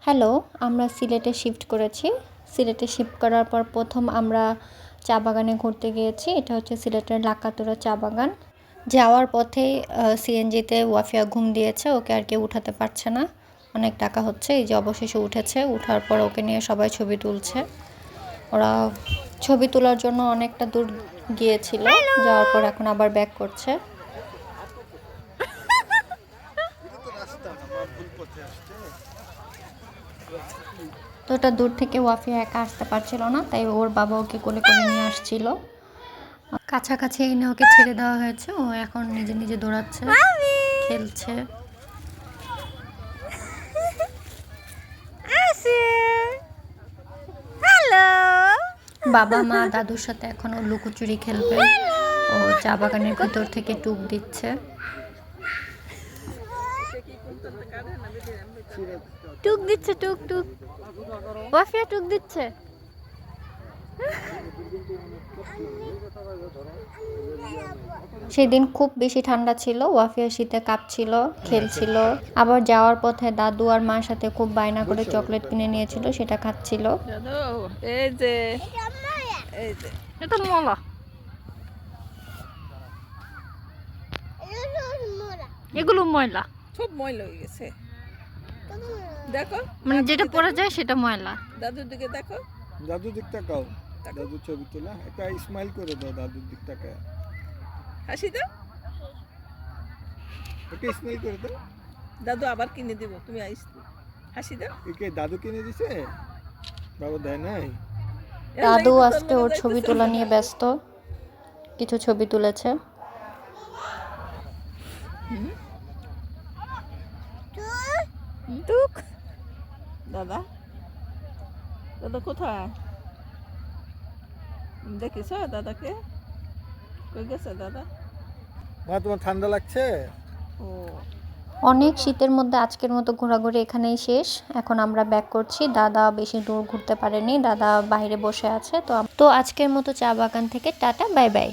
Hello, আমরা সিলেটে shift করেছি। সিলেটে শিফট করার পর প্রথম আমরা চা বাগানে ঘুরতে গিয়েছি। এটা হচ্ছে সিলেটের লাকাতুরা চা বাগান। যাওয়ার পথেই সিএনজিতে ওয়াফিয়া ঘুম দিয়েছে, ওকে আর কেউ উঠাতে পারছে না, অনেক টাকা হচ্ছে। এই যে অবশেষে উঠেছে, উঠার পর ওকে নিয়ে সবাই ছবি তুলছে। ওরা ছবি তোলার জন্য অনেকটা দূর গিয়েছিল, যাওয়ার পর এখন আবার ব্যাক করছে। তো ওটা দূর থেকে ওয়াফিয়া একা আসতে পারছিল না, তাই ওর বাবা ওকে কোলে করে নিয়ে আসছিল। কাছাকাছি এনে ওকে ছেড়ে দেওয়া হয়েছে, ও এখন নিজে নিজে দৌড়াচ্ছে, খেলছে। বাবা মা দাদুর সাথে এখন ও লুকোচুরি খেলবে। ও চা বাগানের ভিতর থেকে টুক দিচ্ছে। টুক দিচ্ছে, টুক টুক, ওয়াফিয়া টুক দিচ্ছে। সেদিন খুব বেশি ঠান্ডা ছিল, ওয়াফিয়া শীতে কাঁপছিল, খেলছিল। আবার যাওয়ার পথে দাদু আর মার সাথে খুব বায়না করে চকলেট কিনে নিয়েছিল, সেটা খাচ্ছিল। এই যে এটা মলা, এগুলো ময়লা, সব ময়লা হয়ে গেছে। দেখো, মানে যেটা পড়া যায় সেটা ময়লা। দাদুর দিকে দেখো, দাদুর দিক তাকাও, দাদুর ছবি তোলা, একটা স্মাইল করে দাও দাদুর দিক তাকায়, হাসি দাও, একটা স্মাইল করে দাও। দাদু আবার কিনে দেব, তুমি হাসি দাও। একে দাদু কিনে দিছে, বাবা দেয় নাই। দাদু আজকে ওর ছবি তোলা নিয়ে ব্যস্ত, কিছু ছবি তুলেছে। দাদা, দাদা কোথায় দেখিস দাদাকে? কই গেছে দাদা? মা তোমার ঠান্ডা লাগছে? ও, অনেক শীতের মধ্যে আজকের মতো ঘোরাঘুরি এখানেই শেষ। এখন আমরা ব্যাক করছি। দাদা বেশি দূর ঘুরতে পারেনি, দাদা বাইরে বসে আছে। তো আজকের মতো চা বাগান থেকে টাটা, বাই বাই।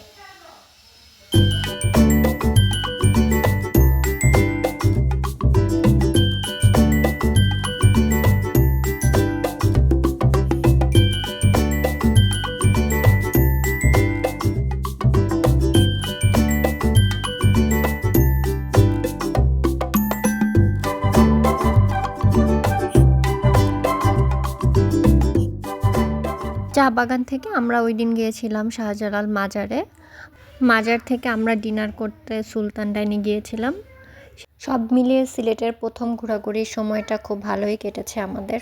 চা বাগান থেকে আমরা ওই দিন গিয়েছিলাম শাহজালাল মাজারে। মাজার থেকে আমরা ডিনার করতে সুলতান ডাইনে গিয়েছিলাম। সব মিলিয়ে সিলেটের প্রথম ঘোরাঘুরির সময়টা খুব ভালোই কেটেছে আমাদের।